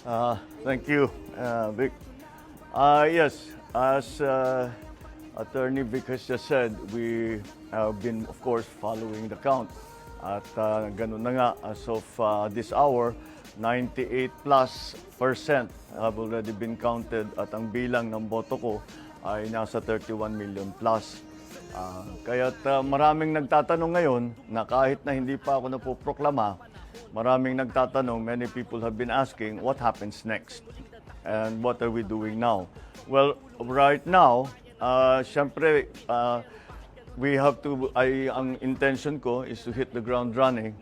Thank you, Vic. Yes, as Attorney Vic has just said, we have been, of course, following the count. At ganun na nga, as of this hour, 98 plus percent have already been counted at ang bilang ng boto ko ay nasa 31 million plus. Kaya't maraming nagtatanong ngayon na kahit na hindi pa ako napoproklama, maraming nagtatanong, many people have been asking, what happens next? And what are we doing now? Well, right now, syempre, we have to, ang intention ko is to hit the ground running.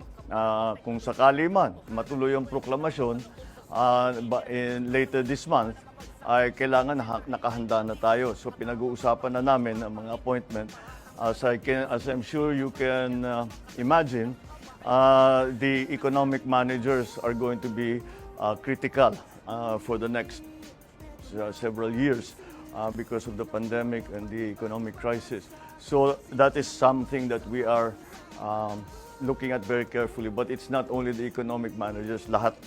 Kung sakali man, matuloy ang proklamasyon later this month, ay kailangan nakahanda na tayo. So pinag-uusapan na namin ang mga appointment. As I'm sure you can imagine, the economic managers are going to be critical for the next several years because of the pandemic and the economic crisis. So that is something that we are looking at very carefully. But it's not only the economic managers, lahat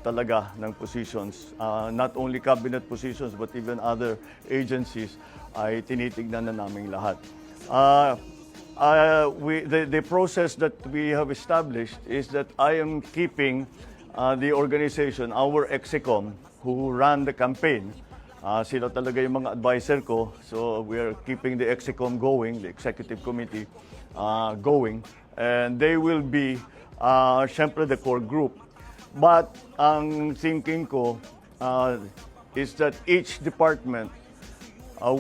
talaga ng positions, not only cabinet positions but even other agencies ay tinitignan na namin lahat. The process that we have established is that I am keeping the organization, our EXECOM, who ran the campaign. Sila talaga yung mga advisor ko. So we are keeping the EXECOM going, the executive committee going. And they will be, syempre, the core group. But ang thinking ko is that each department,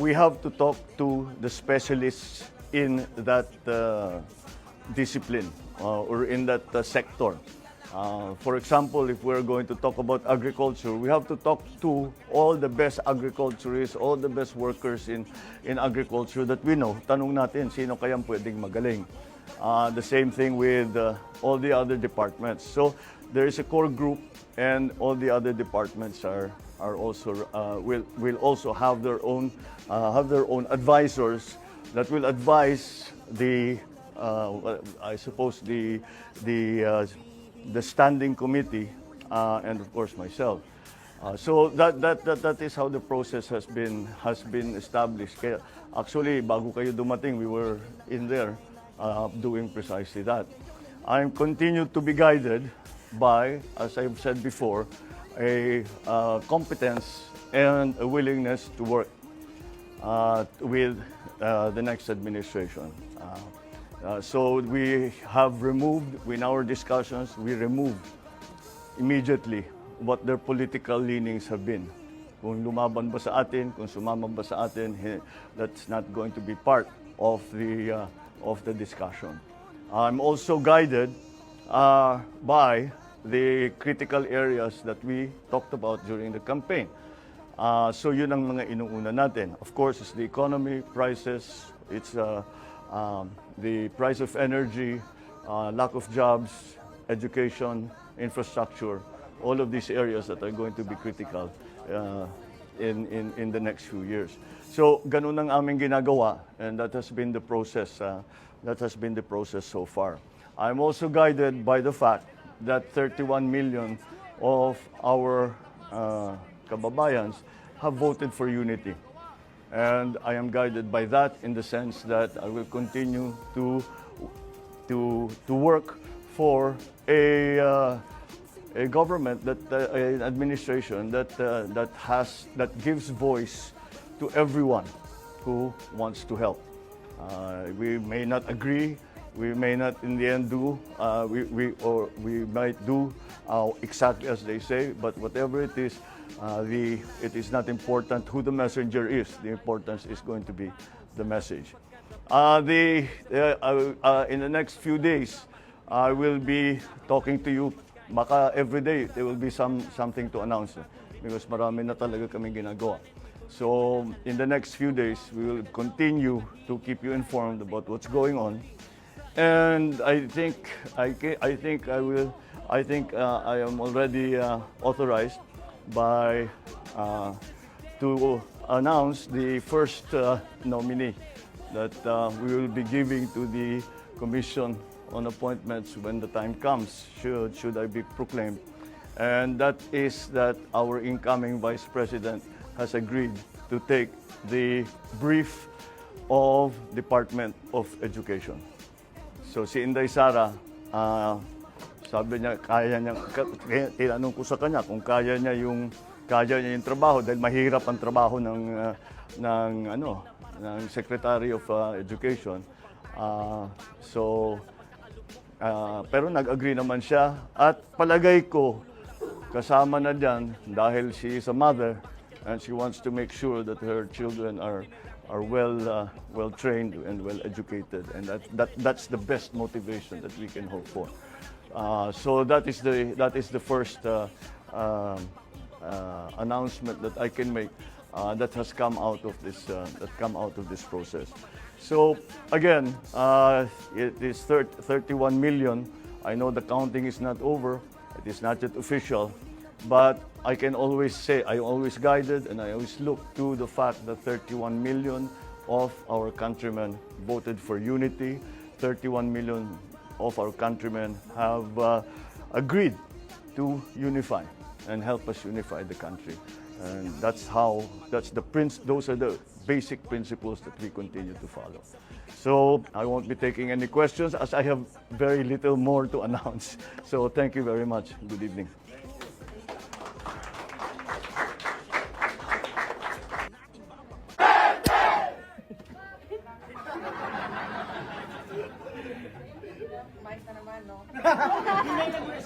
we have to talk to the specialists in that discipline or in that sector. For example, if we're going to talk about agriculture, we have to talk to all the best agriculturists, all the best workers in agriculture that we know. Tanong natin, sino kayang pwedeng magaling? The same thing with all the other departments. So there is a core group, and all the other departments are also will also have their own advisors that will advise the I suppose the standing committee and of course myself. So that is how the process has been established. Kaya, actually, bago kayo dumating, we were in there doing precisely that. I'm continued to be guided by, as I've said before, a competence and a willingness to work with the next administration. So we have removed, in our discussions, we removed immediately what their political leanings have been. Kung lumaban ba sa atin, kung sumama ba sa atin, that's not going to be part of the discussion. I'm also guided by the critical areas that we talked about during the campaign. So yun ang mga inuuna natin. Of course, it's the economy, prices, it's the price of energy, lack of jobs, education, infrastructure, all of these areas that are going to be critical in the next few years. So ganun ang aming ginagawa, and that has been the process. That has been the process so far. I'm also guided by the fact that 31 million of our kababayans have voted for unity. And I am guided by that in the sense that I will continue to work for a government, an administration that gives voice to everyone who wants to help. We may not agree. We may not, in the end, do. We might do exactly as they say. But whatever it is, it is not important who the messenger is. The importance is going to be the message. In the next few days, I will be talking to you. Baka every day there will be something to announce because marami na talaga kaming ginagawa. So in the next few days, we will continue to keep you informed about what's going on. And I think I am already authorized to announce the first nominee that we will be giving to the Commission on Appointments when the time comes, should I be proclaimed. And that is that our incoming Vice President has agreed to take the brief of Department of Education. So si Inday Sara, sabi niya, tinanong ko sa kanya kung kaya niya yung trabaho dahil mahirap ang trabaho ng Secretary of Education. Pero nag-agree naman siya at palagay ko kasama na diyan dahil she is a mother and she wants to make sure that her children are well trained and well educated, and that's the best motivation that we can hope for. So that is the first announcement that I can make that has come out of this process. So again, it is 31 million. I know the counting is not over. It is not yet official, but I can always say, I always guided and I always look to the fact that 31 million of our countrymen voted for unity. 31 million of our countrymen have agreed to unify and help us unify the country. And those are the basic principles that we continue to follow. So I won't be taking any questions as I have very little more to announce. So thank you very much. Good evening.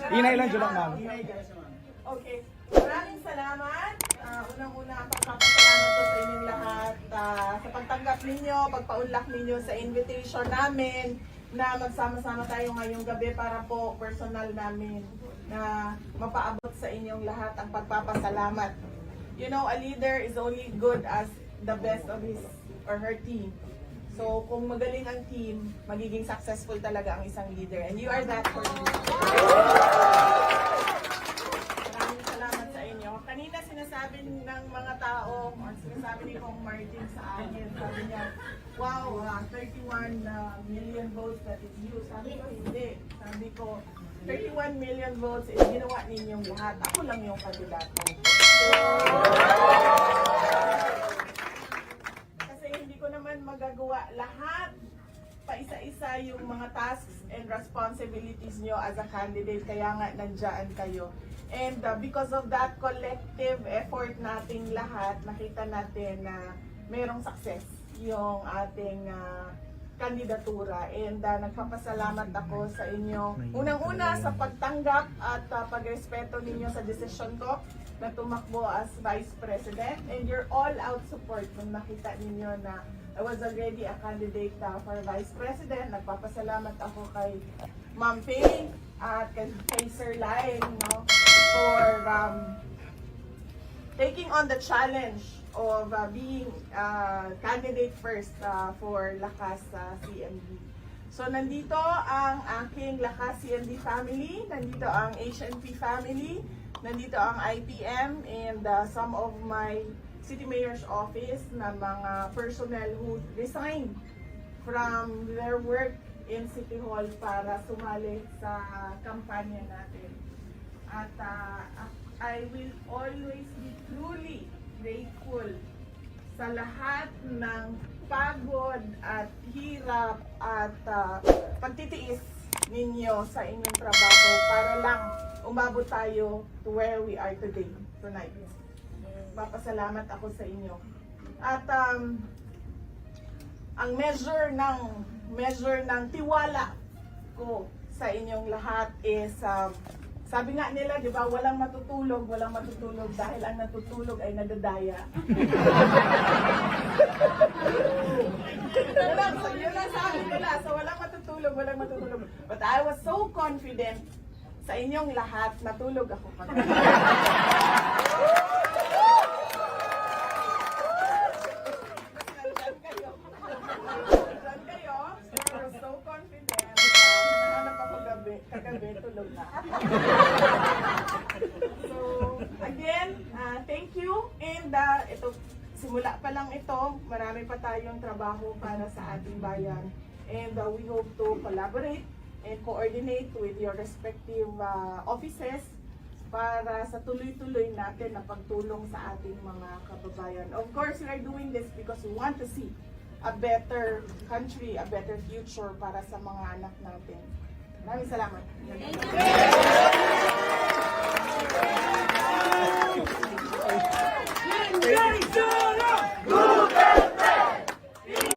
Hinay lang dyan lang, ma'am. Okay. Maraming salamat. Unang-una, pagpapasalamat ko sa inyong lahat sa pagtanggap ninyo, pagpaunlak ninyo sa invitation namin na magsama-sama tayo ngayong gabi para po personal namin na mapaabot sa inyong lahat ang pagpapasalamat. You know, a leader is only good as the best of his or her team. So, kung magaling ang team, magiging successful talaga ang isang leader. And you are that for me. Maraming salamat sa inyo. Kanina sinasabi ng mga tao, or sinasabi ni Kong Martin sa akin, sabi niya, wow, 31 million votes, that is you. Sabi ko, hindi. Sabi ko, 31 million votes is ginawa ninyong lahat. Ako lang yung kandidato. Magagawa lahat pa isa-isa yung mga tasks and responsibilities nyo as a candidate, kaya nga nandyan kayo. And because of that collective effort nating lahat, nakita natin na mayroong success yung ating kandidatura. And nagpapasalamat ako sa inyo. Unang-una sa pagtanggap at pagrespeto ninyo sa desisyon ko na tumakbo as Vice President. And your all-out support nung nakita ninyo na I was already a candidate for Vice President. Nagpapasalamat ako kay Ma'am Pei at kay Sir Lai, for taking on the challenge of being candidate first for Lakas CMD. So nandito ang aking Lakas CMD family, nandito ang HNP family, nandito ang IPM, and some of my City Mayor's Office na mga personnel who resigned from their work in City Hall para sumali sa kampanya natin. At I will always be truly grateful sa lahat ng pagod at hirap at pagtitiis ninyo sa inyong trabaho para lang umabot tayo to where we are today, tonight. Papasalamat ako sa inyo. At ang measure ng tiwala ko sa inyong lahat is sabi nga nila, di ba, walang matutulog dahil ang natutulog ay nadadaya. Yun lang sabi nila. So walang matutulog. But I was so confident sa inyong lahat, natulog ako kagabi. Kagabi, tulog na. So, again, thank you. And ito, simula pa lang ito, marami pa tayong trabaho para sa ating bayan. And we hope to collaborate and coordinate with your respective offices para sa tuloy-tuloy natin na pagtulong sa ating mga kababayan. Of course, we are doing this because we want to see a better country, a better future para sa mga anak natin. Maraming salamat.